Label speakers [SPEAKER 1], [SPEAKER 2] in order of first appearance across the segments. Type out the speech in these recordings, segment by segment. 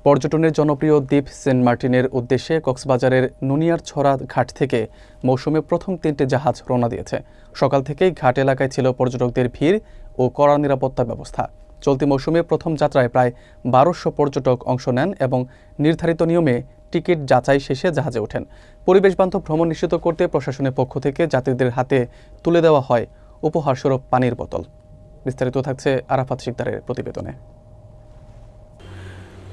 [SPEAKER 1] পর্যটনের জনপ্রিয় দ্বীপ সেন্ট মার্টিনের উদ্দেশ্যে কক্সবাজারের নুনিয়ারছড়া ঘাট থেকে মৌসুমে প্রথম 3টি জাহাজ রওনা দিয়েছে। সকাল থেকেই ঘাট এলাকায় ছিল পর্যটকদের ভিড় ও কড়া নিরাপত্তা ব্যবস্থা। চলতি মৌসুমে প্রথম যাত্রায় প্রায় 1200 পর্যটক অংশ নেন এবং নির্ধারিত নিয়মে টিকিট যাচাই শেষে জাহাজে ওঠেন। পরিবেশবান্ধব ভ্রমণ নিশ্চিত করতে প্রশাসনের পক্ষ থেকে যাত্রীদের হাতে তুলে দেওয়া হয় উপহারস্বরূপ পানির বোতল। বিস্তারিত থাকছে আরাফাত শিকদারের প্রতিবেদনে।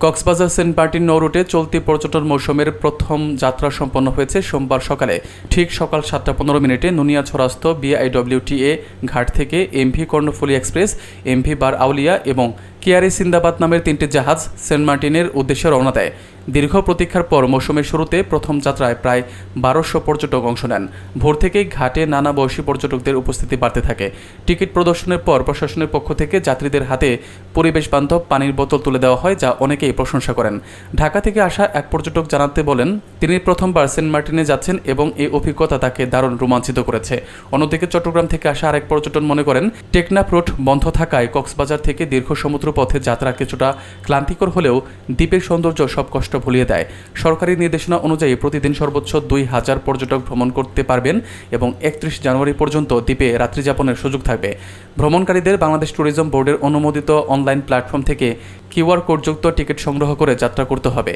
[SPEAKER 1] কক্সবাজার সেন্ট মার্টিন নৌ রুটে চলতি পর্যটন মৌসুমের প্রথম যাত্রা সম্পন্ন হয়েছে সোমবার সকালে। ঠিক সকাল 7:15 নুনিয়ারছড়াস্থ BIWTA ঘাট থেকে MV কর্ণফুলী এক্সপ্রেস, MV বার আউলিয়া এবং কেয়ারি সিন্দাবাদ নামের 3টি জাহাজ সেন্ট মার্টিনের উদ্দেশ্যে রওনা দেয়। দীর্ঘ প্রতীক্ষার পর মৌসুমের শুরুতে প্রথম যাত্রায় প্রায় 1200 পর্যটক অংশ নেন। ভোর থেকেই ঘাটে নানা বয়সী পর্যটকদের উপস্থিতি বাড়তে থাকে। টিকিট প্রদর্শনের পর প্রশাসনের পক্ষ থেকে যাত্রীদের হাতে পরিবেশ বান্ধব পানির বোতল তুলে দেওয়া হয়, যা অনেকেই প্রশংসা করেন। ঢাকা থেকে আসা এক পর্যটক জানাতে বলেন, তিনি প্রথমবার সেন্ট মার্টিনে যাচ্ছেন এবং এই অভিজ্ঞতা তাকে দারুণ রোমাঞ্চিত করেছে। অন্যদিকে চট্টগ্রাম থেকে আসা আরেক পর্যটক মনে করেন, টেকনাফ রুট বন্ধ থাকায় কক্সবাজার থেকে দীর্ঘ সমুদ্র পথে যাত্রা কিছুটা ক্লান্তিকর হলেও দ্বীপের সৌন্দর্য সব কষ্ট ভুলিয়ে দেয়। সরকারি নির্দেশনা অনুযায়ী প্রতিদিন সর্বোচ্চ 2000 পর্যটক ভ্রমণ করতে পারবেন এবং 31 জানুয়ারি পর্যন্ত দ্বীপে রাত্রিযাপনের সুযোগ থাকবে। ভ্রমণকারীদের বাংলাদেশ ট্যুরিজম বোর্ডের অনুমোদিত অনলাইন প্ল্যাটফর্ম থেকে QR কোডযুক্ত টিকিট সংগ্রহ করে যাত্রা করতে হবে।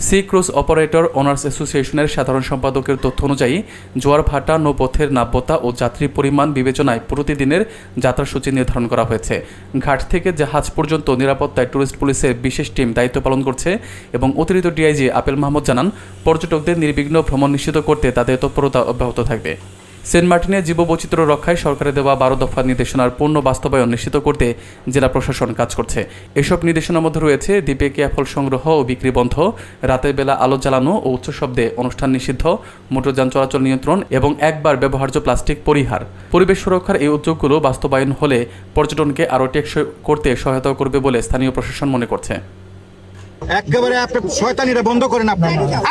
[SPEAKER 1] সি ক্রুজ অপারেটর ওনার্স অ্যাসোসিয়েশনের সাধারণ সম্পাদকের তথ্য অনুযায়ী জোয়ার ভাটা, নৌপথের নাব্যতা ও যাত্রী পরিমাণ বিবেচনায় প্রতিদিনের যাত্রাসূচি নির্ধারণ করা হয়েছে। ঘাট থেকে জাহাজ পর্যন্ত নিরাপত্তায় ট্যুরিস্ট পুলিশের বিশেষ টিম দায়িত্ব পালন করছে এবং অতিরিক্ত DIG আপেল মাহমুদ জানান, পর্যটকদের নির্বিঘ্ন ভ্রমণ নিশ্চিত করতে তাদের তৎপরতা অব্যাহত থাকবে। সেন্ট মার্টিনে জীববৈচিত্র্য রক্ষায় সরকারের দেওয়া 12 দফা নির্দেশনার পূর্ণ বাস্তবায়ন নিশ্চিত করতে জেলা প্রশাসন কাজ করছে। এসব নির্দেশনার মধ্যে রয়েছে দ্বীপে কেয়াফল সংগ্রহ ও বিক্রি বন্ধ, রাতের বেলা আলো জ্বালানো ও উচ্চ শব্দে অনুষ্ঠান নিষিদ্ধ, মোটরযান চলাচল নিয়ন্ত্রণ এবং একবার ব্যবহার্য প্লাস্টিক পরিহার। পরিবেশ সুরক্ষার এই উদ্যোগগুলো বাস্তবায়ন হলে পর্যটনকে আরও টেকসই করতে সহায়তা করবে বলে স্থানীয় প্রশাসন মনে করছে।
[SPEAKER 2] একেবারে আপনি শয়তানিরা বন্ধ করেন।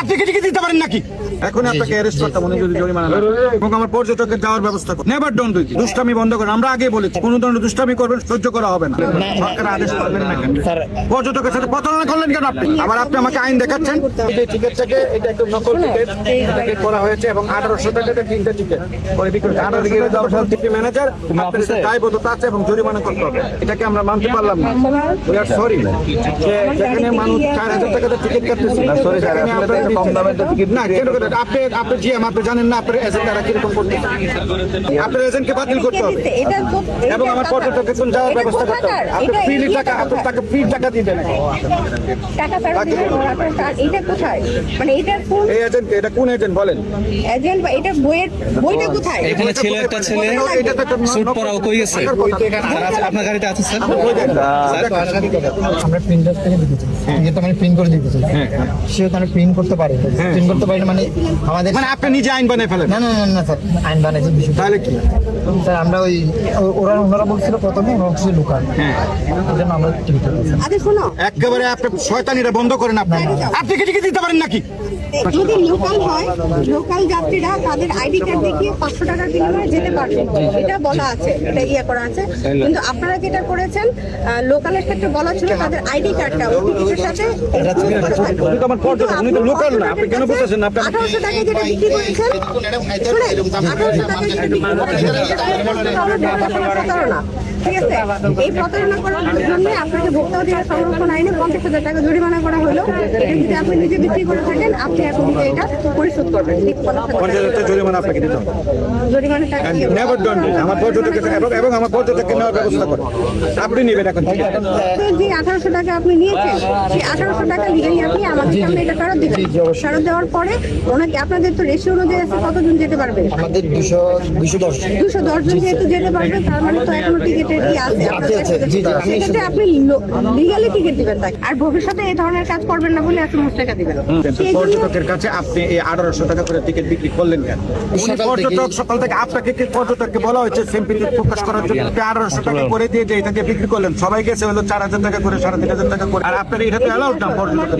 [SPEAKER 2] আপনি কি টিকিট দিতে পারেন নাকি? এখন আপনাকে অ্যারেস্ট করতে মনে যদি জরিমানা না এবং আমার পর্যটকের যাওয়ার ব্যবস্থা করুন। Never don't do it. দুষ্টামি বন্ধ করেন। আমরা আগে বলেছি কোন ধরনের দুষ্টামি করবেন সহ্য করা হবে না। সরকার আদেশ করলেন না কেন? পর্যটকের সাথে প্রতারণা করলেন কেন আপনি? আবার আপনি আমাকে আইন দেখাচ্ছেন। এই টিকিট থেকে এটা একটু নকল টিকিট করা হয়েছে এবং 1800 টাকাতে 3টা টিকিট করে বিক্রি হচ্ছে। 1800 টাকা দেওয়ার সাথে টিকিট ম্যানেজার আপনার সাথে দায়বদ্ধতা আছে এবং জরিমানা করতে হবে। এটাকে আমরা মানতে পারলাম না। উই আর সরি যে যেখানে মানুষ 4000 টাকা টিকিট কাটতেছি না। সরি স্যার, আপনাদের কম দামের টিকিট না কেন করে? আপনি জিএম আপনি জানেন না আপনার এজেন্টরা কিরকম করতে? আপনার এজেন্টকে বাতিল করতে হবে এবং আমার পর্যটকের কোন যাওয়ার ব্যবস্থা করতে হবে। আপনি ফ্রি টাকা আপনার টাকা ফ্রি টাকা দিবেন।
[SPEAKER 3] টাকা ফেরত দিবেন। এটা কোথায়? মানে এটা কোন
[SPEAKER 2] এজেন্ট? এটা কোন এজেন্ট বলেন?
[SPEAKER 3] এজেন্ট বা এটা বইটা কোথায়?
[SPEAKER 4] এখানে ছেলে একটা ছেলে স্যুট পরাও কই গেছে? আপনার গাড়িতে আছে স্যার?
[SPEAKER 5] আমরা প্রিন্টার থেকে দিতেছি, যেটা মানে প্রিন্ট করে দিতেছি। সে ওখানে প্রিন্ট করতে পারে, প্রিন্ট করতে পারে না মানে আমাদের
[SPEAKER 2] মানে আপনি নিজে আইন বানায় ফেলেন?
[SPEAKER 5] না না না না স্যার, আইন বানাইছে বিষয়।
[SPEAKER 2] তাহলে কি
[SPEAKER 5] স্যার আমরা ওনারা বলছিল প্রথমে হচ্ছে লোকাল, এই জন্য আমরা টিকিট করতেছি।
[SPEAKER 3] আরে শোনো,
[SPEAKER 2] একেবারে আপনি শয়তানিরা বন্ধ করেন। আপনি কি টিকিট দিতে পারেন নাকি?
[SPEAKER 3] যদি লোকাল হয়, লোকাল যাত্রীরা তাদের আইডি কার্ড দেখিয়ে 500 টাকার বিনিময়ে যেতে পারবে, এটা বলা আছে, এটা ইয়ে করা আছে। কিন্তু আপনারা যেটা করেছেন, লোকালের ক্ষেত্রে বলা ছিল তাদের আইডি কার্ডটা টিকিটের সাথে
[SPEAKER 2] উনি তো আমার পর্যটক, উনি তো লোকাল না। আপনি কেন বলতেছেন? আপনি
[SPEAKER 3] 1800 টাকায় যেটা বিক্রি করেছেন, 1800 টাকায় যেটা বিক্রি করেছেন, প্রতারণা। ঠিক আছে, এই প্রতারণা করার জন্য আপনাকে ভোক্তা অধিকার সংরক্ষণ আইনে 50,000 টাকা জরিমানা করা হলো। এটা যদি আপনি নিজে বিক্রি করে থাকেন, আপনি এখন এটা পরিশোধ করবেন।
[SPEAKER 2] 50,000 টাকা জরিমানা আপনাকে দিতে হবে।
[SPEAKER 3] জরিমানা টাকা
[SPEAKER 2] নেভার ডোন্ট ডু। আমার পর্যটকের এবং আমার পর্যটককে নেওয়ার ব্যবস্থা করেন। আপনি নেবেন এখন
[SPEAKER 3] যে 1800 টাকা আপনি নিয়েছেন, সেই 1800 টাকা লিগালি আপনি আমাদের সামনে এটা ফেরত দিবেন। ফেরত দেওয়ার পরে ওনাকে, আপনাদের তো রেশিও অনুযায়ী আছে কতজন যেতে পারবে?
[SPEAKER 5] আমাদের 210
[SPEAKER 3] জন যেহেতু যেতে পারবে, তার মানে তো এখনো টিকিটের আছে। সেক্ষেত্রে আপনি লিগালি টিকিট দিবেন তাকে, আর ভবিষ্যতে এই ধরনের কাজ করবেন না বলে এত টাকা দিবেন।
[SPEAKER 2] পর্যটকের কাছে আপনি এই 1800 টাকা করে টিকিট বিক্রি করলেন কেন? পর্যটক সকাল থেকে আপনাকে পর্যটককে বলা হয়েছে সিম্পলি প্রকাশ করার জন্য 1800 টাকা করে দিয়ে যে এটাকে বিক্রি করলেন। সবাই গেছে হলো 4000 টাকা করে, 3500 টাকা করে। আর আপনার এটা তো অ্যালাউড না পর্যটকের।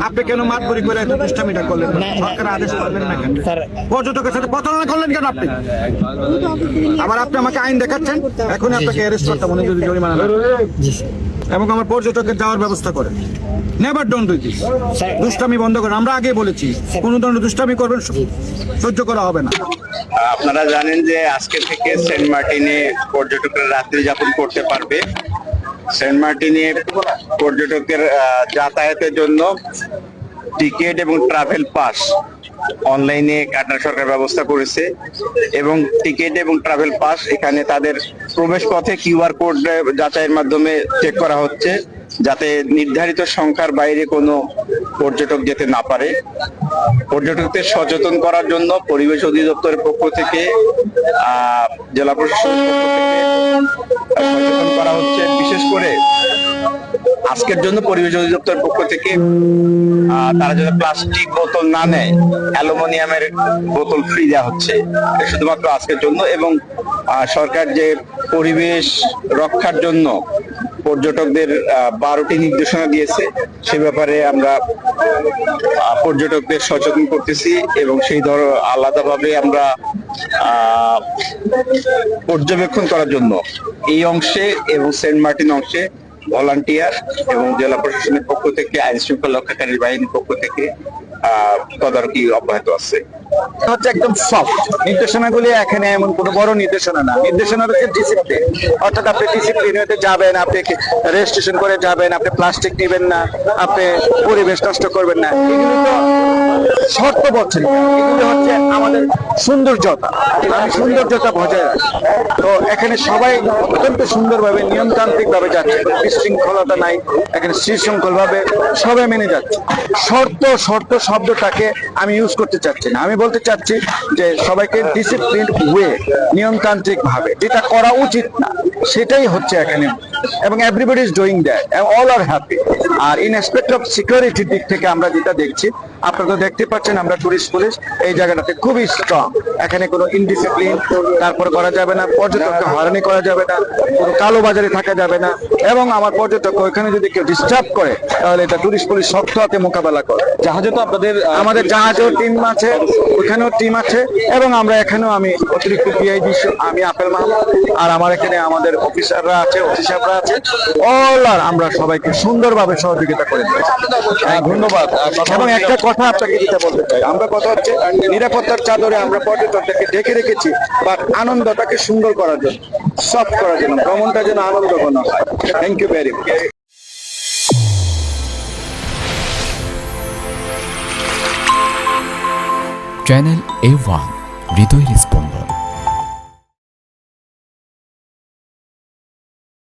[SPEAKER 2] আপনি কেন মাতবরি করে এত দুষ্টামিটা করলেন? সরকার আদেশ করলেন না কেন? পর্যটকের সাথে প্রতারণা করলেন কেন আপনি? আবার আপনি আমাকে আইন দেখাচ্ছেন। এখন আপনাকে অ্যারেস্ট করতে মনে যদি জরিমানা না এবং আমার পর্যটকের যাওয়ার ব্যবস্থা করেন। Never don't do this. দুষ্টামি বন্ধ করেন, আমরা আগে বলেছি কোনো ধরনের দুষ্টামি করবেন সহ্য করা হবে না।
[SPEAKER 6] আপনারা জানেন যে আজকে থেকে সেন্ট মার্টিনে পর্যটকরা রাত্রি যাপন করতে পারবে। সেন্ট মার্টিনে পর্যটকের যাতায়াতের জন্য টিকিট এবং ট্রাভেল পাস অনলাইনে কাটার সরকার ব্যবস্থা করেছে এবং টিকিট এবং ট্রাভেল পাস এখানে তাদের প্রবেশ পথে কিউআর কোড যাচাইয়ের মাধ্যমে চেক করা হচ্ছে, যাতে নির্ধারিত সংখ্যার বাইরে কোনো পর্যটক যেতে না পারে। পর্যটকদের সচেতন করার জন্য পরিবেশ অধিদপ্তরের পক্ষ থেকে জেলা প্রশাসনের পক্ষ থেকে সচেতন করা হচ্ছে। বিশেষ করে আজকের জন্য পরিবেশ অধিদপ্তরের পক্ষ থেকে তারা যেন প্লাস্টিক বোতল না নেয়, অ্যালুমিনিয়ামের বোতল ফ্রি দেওয়া হচ্ছে শুধুমাত্র আজকের জন্য। এবং সরকার যে পরিবেশ রক্ষার জন্য পর্যটকদের 12টি নির্দেশনা দিয়েছে, সে ব্যাপারে আমরা পর্যটকদের সচেতন করতেছি এবং সেই আলাদাভাবে আমরা পর্যবেক্ষণ করার জন্য এই অংশে এবং সেন্ট মার্টিন অংশে ভলান্টিয়ার এবং জেলা প্রশাসনের পক্ষ থেকে, আইন শৃঙ্খলা রক্ষাকারী বাহিনীর পক্ষ থেকে তদারকি অব্যাহত আছে।
[SPEAKER 2] হচ্ছে একদম সফট নির্দেশনাগুলি, এখানে এমন কোনো বড় নির্দেশনা না। নির্দেশনা হচ্ছে ডিসিপ্লিন, অর্থাৎ আপনি ডিসিপ্লিন হতে যাবেন, আপনি রেজিস্ট্রেশন করে যাবেন, আপনি প্লাস্টিক নেবেন না, আপনি পরিবেশ নষ্ট করবেন না। এগুলি তো শর্ত বলছেন, এগুলি হচ্ছে আমাদের সৌন্দর্যতা, আমি সৌন্দর্যতা বজায় রাখি। তো এখানে সবাই অত্যন্ত সুন্দরভাবে নিয়মতান্ত্রিক ভাবে যাচ্ছে, বিশৃঙ্খলতা নাই, এখানে সুশৃঙ্খল ভাবে সবাই মেনে যাচ্ছে। শর্ত শব্দটাকে আমি ইউজ করতে চাচ্ছি না, আমি বলতে চাচ্ছি যে সবাইকে ডিসিপ্লিন ওয়ে, নিয়মতান্ত্রিক ভাবে, যেটা করা উচিত না সেটাই হচ্ছে এখানে, এবং everybody is doing that, all are happy. আর ইন এসপেক্ট অফ সিকিউরিটির দিক থেকে আমরা যেটা দেখছি, আপনারা তো দেখতে পাচ্ছেন, আমরা টুরিস্ট পুলিশ এই জায়গাটাতে খুবই স্ট্রং। এখানে কোনো ইনডিসিপ্লিন তারপরে করা যাবে না, পর্যটককে হয়রানি করা যাবে না, কোনো কালো বাজারে থাকা যাবে না, এবং আমার পর্যটক ওইখানে যদি কেউ ডিস্টার্ব করে তাহলে এটা টুরিস্ট পুলিশ শক্ত হাতে মোকাবেলা করে।
[SPEAKER 4] জাহাজে তো আপনাদের
[SPEAKER 2] আমাদের জাহাজেও টিম আছে, ওইখানেও টিম আছে, এবং আমরা এখানেও আমি অতিরিক্ত পিআইডি, আমি আপেল মাহমুদ, আর আমার এখানে আমাদের অফিসাররা আছে, অফিসাররা আছে, অল আর আমরা সবাইকে সুন্দরভাবে সহযোগিতা করে দিচ্ছি।
[SPEAKER 4] ধন্যবাদ।
[SPEAKER 2] এবং একটা কথা আপনাকে যেটা বলতে চাই, আমরা কথা হচ্ছে নিরাপত্তার চাদরে আমরা পর্যটকদেরকে ঢেকে রেখেছি, বাট আনন্দটাকে সুন্দর করার জন্য, সফট করার জন্য, ভ্রমণটা যেন আনন্দঘন হয়। Thank you very much.
[SPEAKER 7] Channel A1 হৃদয়ের স্পন্দন।